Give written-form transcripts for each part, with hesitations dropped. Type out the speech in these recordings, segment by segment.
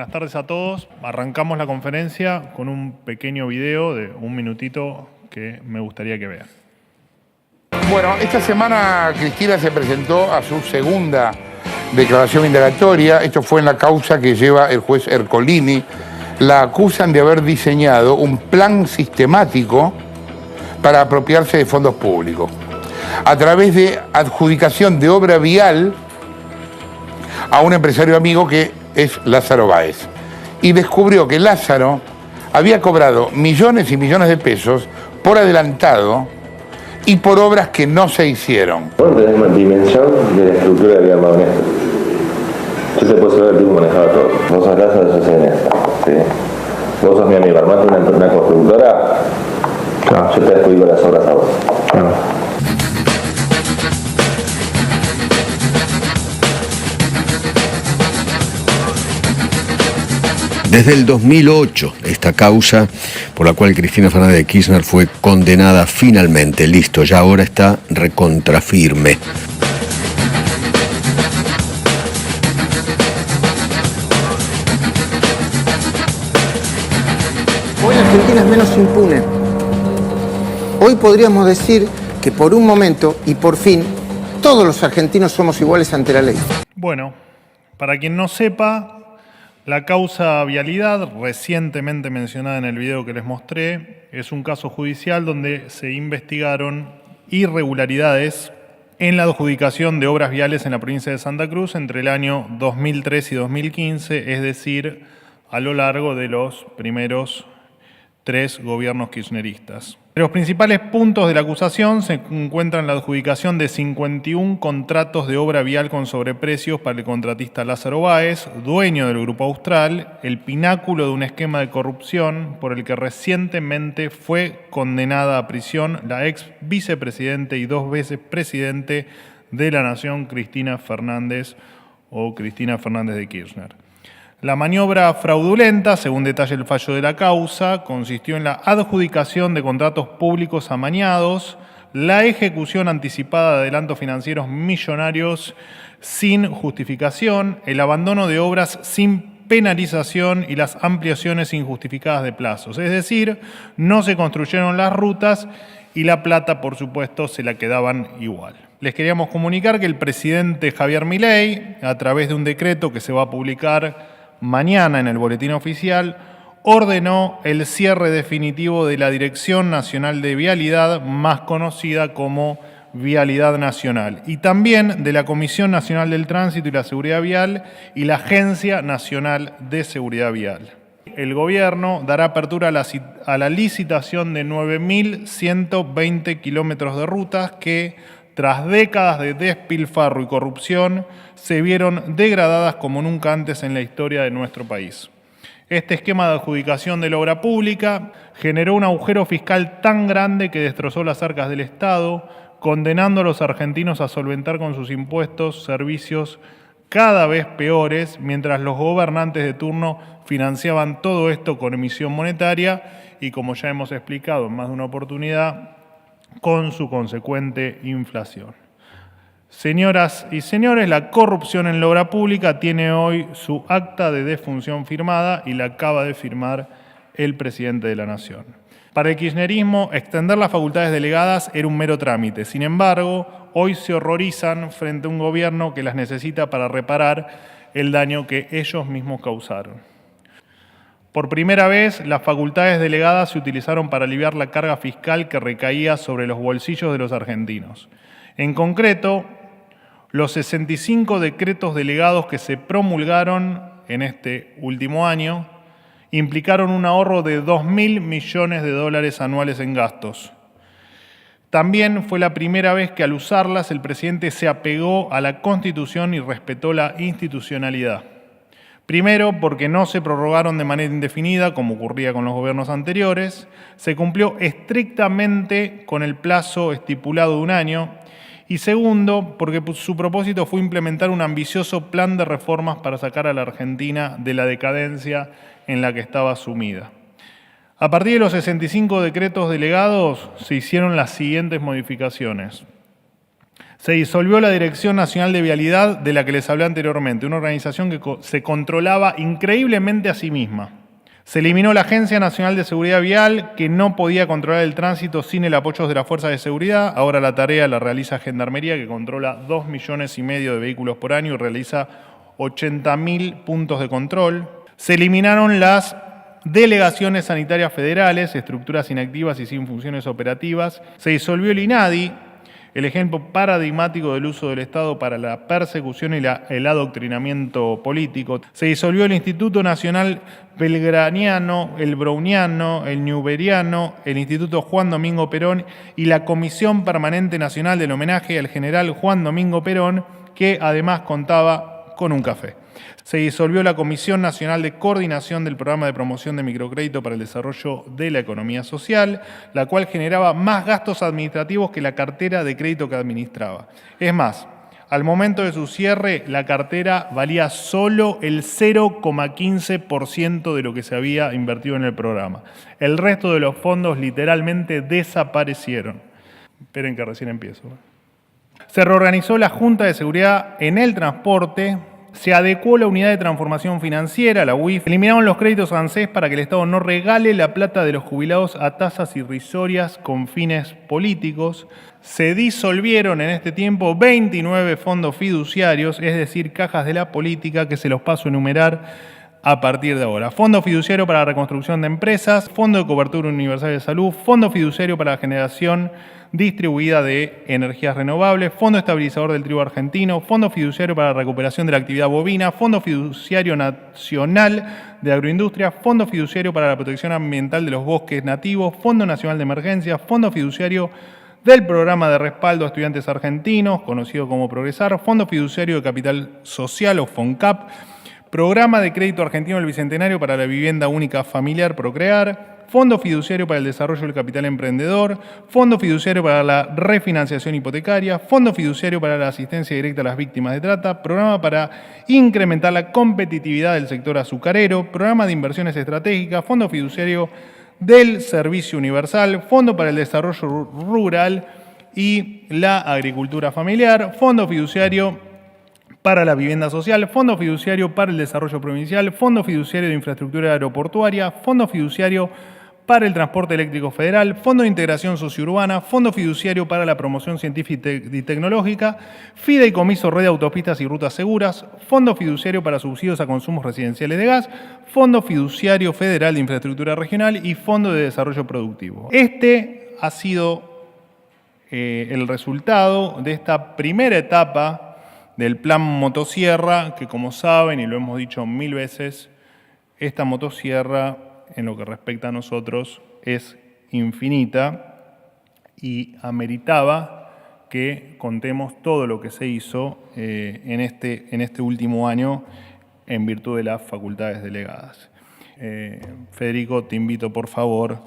Buenas tardes a todos. Arrancamos la conferencia con un pequeño video de un minutito que me gustaría que vean. Bueno, esta semana Cristina se presentó a su segunda declaración indagatoria. Esto fue en la causa que lleva el juez Ercolini. La acusan de haber diseñado un plan sistemático para apropiarse de fondos públicos a través de adjudicación de obra vial a un empresario amigo que es Lázaro Báez. Y descubrió que Lázaro había cobrado millones y millones de pesos por adelantado y por obras que no se hicieron. Vos tenés una dimensión de la estructura de vida más honesta. Yo te puedo saber el tipo manejaba todo. Vos sos Lázaro, yo soy honesta. ¿Sí? Vos sos mi amigo, armate una constructora, claro. Yo te adjudico las obras a vos. Claro. Desde el 2008, esta causa por la cual Cristina Fernández de Kirchner fue condenada finalmente. Listo, ya ahora está recontrafirme. Hoy Argentina es menos impune. Hoy podríamos decir que por un momento y por fin todos los argentinos somos iguales ante la ley. Bueno, para quien no sepa, la causa vialidad, recientemente mencionada en el video que les mostré, es un caso judicial donde se investigaron irregularidades en la adjudicación de obras viales en la provincia de Santa Cruz entre el año 2003 y 2015, es decir, a lo largo de los primeros 3 gobiernos kirchneristas. Los principales puntos de la acusación se encuentran en la adjudicación de 51 contratos de obra vial con sobreprecios para el contratista Lázaro Báez, dueño del Grupo Austral, el pináculo de un esquema de corrupción por el que recientemente fue condenada a prisión la ex vicepresidente y 2 veces presidente de la Nación, Cristina Fernández o Cristina Fernández de Kirchner. La maniobra fraudulenta, según detalla el fallo de la causa, consistió en la adjudicación de contratos públicos amañados, la ejecución anticipada de adelantos financieros millonarios sin justificación, el abandono de obras sin penalización y las ampliaciones injustificadas de plazos. Es decir, no se construyeron las rutas y la plata, por supuesto, se la quedaban igual. Les queríamos comunicar que el presidente Javier Milei, a través de un decreto que se va a publicar mañana en el boletín oficial, ordenó el cierre definitivo de la Dirección Nacional de Vialidad, más conocida como Vialidad Nacional, y también de la Comisión Nacional del Tránsito y la Seguridad Vial y la Agencia Nacional de Seguridad Vial. El gobierno dará apertura a la licitación de 9.120 kilómetros de rutas que, tras décadas de despilfarro y corrupción, se vieron degradadas como nunca antes en la historia de nuestro país. Este esquema de adjudicación de la obra pública generó un agujero fiscal tan grande que destrozó las arcas del Estado, condenando a los argentinos a solventar con sus impuestos servicios cada vez peores, mientras los gobernantes de turno financiaban todo esto con emisión monetaria y, como ya hemos explicado en más de una oportunidad, con su consecuente inflación. Señoras y señores, la corrupción en la obra pública tiene hoy su acta de defunción firmada y la acaba de firmar el presidente de la Nación. Para el kirchnerismo, extender las facultades delegadas era un mero trámite. Sin embargo, hoy se horrorizan frente a un gobierno que las necesita para reparar el daño que ellos mismos causaron. Por primera vez, las facultades delegadas se utilizaron para aliviar la carga fiscal que recaía sobre los bolsillos de los argentinos. En concreto, los 65 decretos delegados que se promulgaron en este último año implicaron un ahorro de 2.000 millones de dólares anuales en gastos. También fue la primera vez que al usarlas el presidente se apegó a la Constitución y respetó la institucionalidad. Primero, porque no se prorrogaron de manera indefinida, como ocurría con los gobiernos anteriores. Se cumplió estrictamente con el plazo estipulado de un año. Y segundo, porque su propósito fue implementar un ambicioso plan de reformas para sacar a la Argentina de la decadencia en la que estaba sumida. A partir de los 65 decretos delegados se hicieron las siguientes modificaciones. Se disolvió la Dirección Nacional de Vialidad de la que les hablé anteriormente, una organización que se controlaba increíblemente a sí misma. Se eliminó la Agencia Nacional de Seguridad Vial, que no podía controlar el tránsito sin el apoyo de las fuerzas de seguridad. Ahora la tarea la realiza Gendarmería, que controla 2,5 millones de vehículos por año y realiza 80.000 puntos de control. Se eliminaron las delegaciones sanitarias federales, estructuras inactivas y sin funciones operativas. Se disolvió el INADI, el ejemplo paradigmático del uso del Estado para la persecución y el adoctrinamiento político. Se disolvió el Instituto Nacional Belgraniano, el Browniano, el Newberiano, el Instituto Juan Domingo Perón y la Comisión Permanente Nacional del Homenaje al General Juan Domingo Perón, que además contaba con un café. Se disolvió la Comisión Nacional de Coordinación del Programa de Promoción de Microcrédito para el Desarrollo de la Economía Social, la cual generaba más gastos administrativos que la cartera de crédito que administraba. Es más, al momento de su cierre, la cartera valía solo el 0,15% de lo que se había invertido en el programa. El resto de los fondos literalmente desaparecieron. Esperen que recién empiezo. Se reorganizó la Junta de Seguridad en el Transporte. Se adecuó la Unidad de Transformación Financiera, la UIF. Eliminaron los créditos ANSES para que el Estado no regale la plata de los jubilados a tasas irrisorias con fines políticos. Se disolvieron en este tiempo 29 fondos fiduciarios, es decir, cajas de la política, que se los paso a enumerar a partir de ahora. Fondo fiduciario para la reconstrucción de empresas, Fondo de Cobertura Universal de Salud, Fondo fiduciario para la generación distribuida de energías renovables, Fondo Estabilizador del Trigo Argentino, Fondo Fiduciario para la Recuperación de la Actividad Bovina, Fondo Fiduciario Nacional de Agroindustria, Fondo Fiduciario para la Protección Ambiental de los Bosques Nativos, Fondo Nacional de Emergencia, Fondo Fiduciario del Programa de Respaldo a Estudiantes Argentinos, conocido como Progresar, Fondo Fiduciario de Capital Social o FONCAP, Programa de Crédito Argentino del Bicentenario para la Vivienda Única Familiar Procrear, Fondo Fiduciario para el Desarrollo del Capital Emprendedor, Fondo Fiduciario para la Refinanciación Hipotecaria, Fondo Fiduciario para la Asistencia Directa a las Víctimas de Trata, Programa para incrementar la competitividad del sector azucarero, Programa de Inversiones Estratégicas, Fondo Fiduciario del Servicio Universal, Fondo para el Desarrollo Rural y la Agricultura Familiar, Fondo Fiduciario para la Vivienda Social, Fondo Fiduciario para el Desarrollo Provincial, Fondo Fiduciario de Infraestructura Aeroportuaria, Fondo Fiduciario para el Transporte Eléctrico Federal, Fondo de Integración Sociourbana, Fondo Fiduciario para la Promoción Científica y Tecnológica, Fideicomiso Red de Autopistas y Rutas Seguras, Fondo Fiduciario para Subsidios a Consumos Residenciales de Gas, Fondo Fiduciario Federal de Infraestructura Regional y Fondo de Desarrollo Productivo. Este ha sido el resultado de esta primera etapa del plan motosierra, que como saben, y lo hemos dicho 1000 veces, esta motosierra, en lo que respecta a nosotros, es infinita y ameritaba que contemos todo lo que se hizo en este último año en virtud de las facultades delegadas. Federico, te invito por favor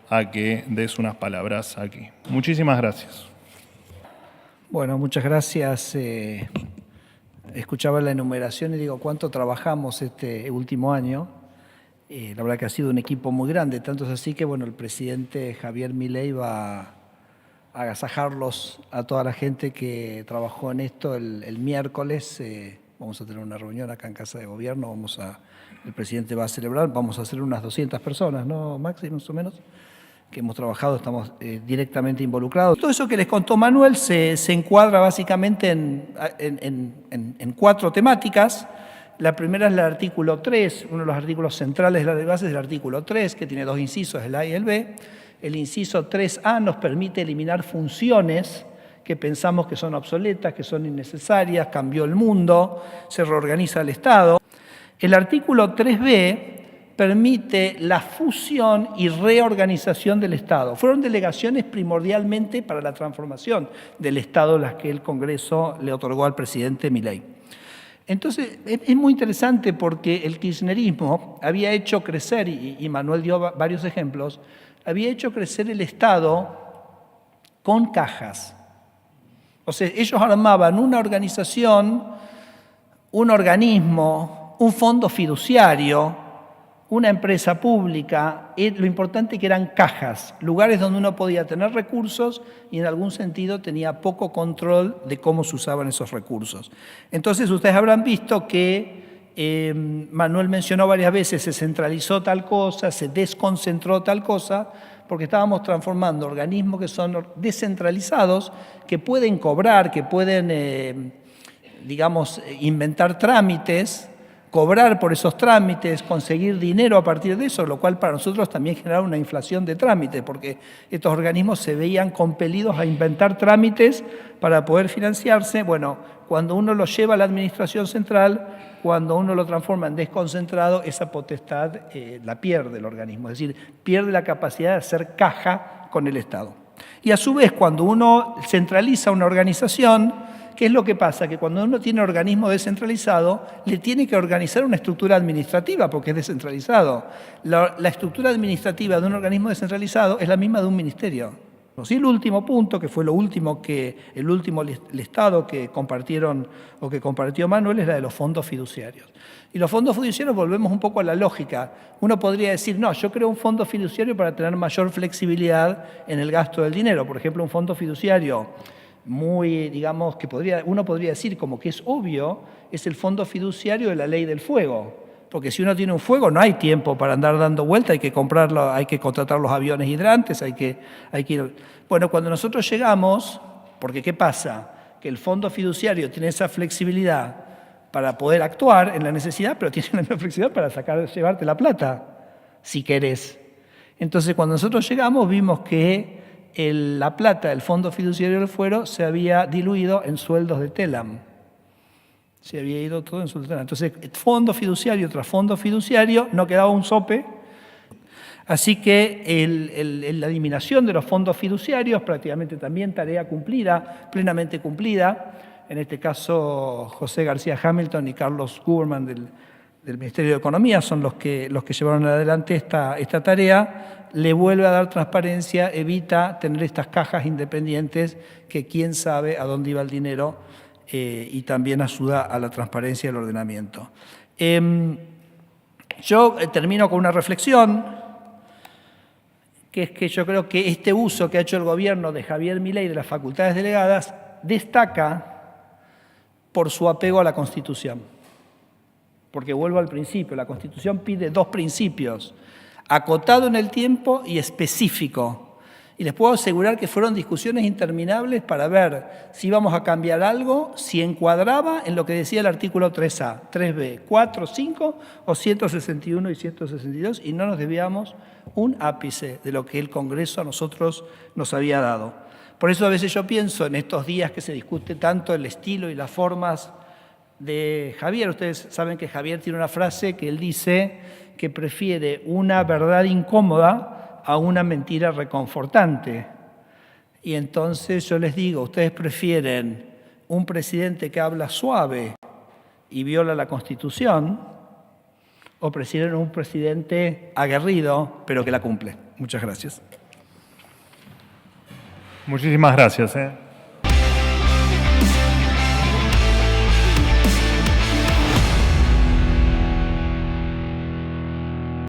a que des unas palabras aquí. Muchísimas gracias. Bueno, muchas gracias. Escuchaba la enumeración y digo, ¿cuánto trabajamos este último año? La verdad que ha sido un equipo muy grande, tanto es así que bueno, el presidente Javier Milei va a agasajarlos a toda la gente que trabajó en esto el miércoles. Vamos a tener una reunión acá en Casa de Gobierno, el presidente va a celebrar, vamos a hacer unas 200 personas, ¿no, Maxi, más o menos? Que hemos trabajado, estamos directamente involucrados. Todo eso que les contó Manuel se encuadra básicamente en 4 temáticas. La primera es el artículo 3, uno de los artículos centrales de la base es el artículo 3, que tiene 2 incisos, el A y el B. El inciso 3A nos permite eliminar funciones que pensamos que son obsoletas, que son innecesarias, cambió el mundo, se reorganiza el Estado. El artículo 3B permite la fusión y reorganización del Estado. Fueron delegaciones primordialmente para la transformación del Estado las que el Congreso le otorgó al presidente Milei. Entonces, es muy interesante porque el kirchnerismo había hecho crecer, y Manuel dio varios ejemplos, había hecho crecer el Estado con cajas. O sea, ellos armaban una organización, un organismo, un fondo fiduciario, una empresa pública, lo importante que eran cajas, lugares donde uno podía tener recursos y en algún sentido tenía poco control de cómo se usaban esos recursos. Entonces ustedes habrán visto que Manuel mencionó varias veces, se centralizó tal cosa, se desconcentró tal cosa, porque estábamos transformando organismos que son descentralizados, que pueden cobrar, que pueden, digamos, inventar trámites, cobrar por esos trámites, conseguir dinero a partir de eso, lo cual para nosotros también generaba una inflación de trámites, porque estos organismos se veían compelidos a inventar trámites para poder financiarse. Bueno, cuando uno lo lleva a la administración central, cuando uno lo transforma en desconcentrado, esa potestad la pierde el organismo, es decir, pierde la capacidad de hacer caja con el Estado. Y a su vez, cuando uno centraliza una organización, ¿qué es lo que pasa? Que cuando uno tiene un organismo descentralizado, le tiene que organizar una estructura administrativa porque es descentralizado. La estructura administrativa de un organismo descentralizado es la misma de un ministerio. Y el último punto, que fue el último listado que compartieron o que compartió Manuel, es la de los fondos fiduciarios. Y los fondos fiduciarios, volvemos un poco a la lógica. Uno podría decir, no, yo creo un fondo fiduciario para tener mayor flexibilidad en el gasto del dinero. Por ejemplo, un fondo fiduciario muy, digamos, que uno podría decir como que es obvio, es el fondo fiduciario de la ley del fuego. Porque si uno tiene un fuego no hay tiempo para andar dando vuelta, hay que comprarlo, hay que contratar los aviones hidrantes, hay que ir. Bueno, cuando nosotros llegamos, porque ¿qué pasa? Que el fondo fiduciario tiene esa flexibilidad para poder actuar en la necesidad, pero tiene la misma flexibilidad para llevarte la plata, si querés. Entonces, cuando nosotros llegamos, vimos que la plata del fondo fiduciario del fuero se había diluido en sueldos de Telam. Se había ido todo en sueldos de Telam. Entonces, fondo fiduciario tras fondo fiduciario, no quedaba un sope. Así que la eliminación de los fondos fiduciarios, prácticamente también tarea cumplida, plenamente cumplida. En este caso, José García Hamilton y Carlos Guberman del Ministerio de Economía son los que llevaron adelante esta tarea. Le vuelve a dar transparencia, evita tener estas cajas independientes que quién sabe a dónde iba el dinero y también ayuda a la transparencia del ordenamiento. Yo termino con una reflexión, que es que yo creo que este uso que ha hecho el gobierno de Javier Milei de las facultades delegadas destaca por su apego a la Constitución. Porque vuelvo al principio, la Constitución pide dos principios, acotado en el tiempo y específico. Y les puedo asegurar que fueron discusiones interminables para ver si íbamos a cambiar algo, si encuadraba en lo que decía el artículo 3A, 3B, 4, 5 o 161 y 162, y no nos desviamos un ápice de lo que el Congreso a nosotros nos había dado. Por eso a veces yo pienso en estos días que se discute tanto el estilo y las formas de Javier. Ustedes saben que Javier tiene una frase que él dice que prefiere una verdad incómoda a una mentira reconfortante. Y entonces yo les digo, ¿ustedes prefieren un presidente que habla suave y viola la Constitución o prefieren un presidente aguerrido pero que la cumple? Muchas gracias. Muchísimas gracias.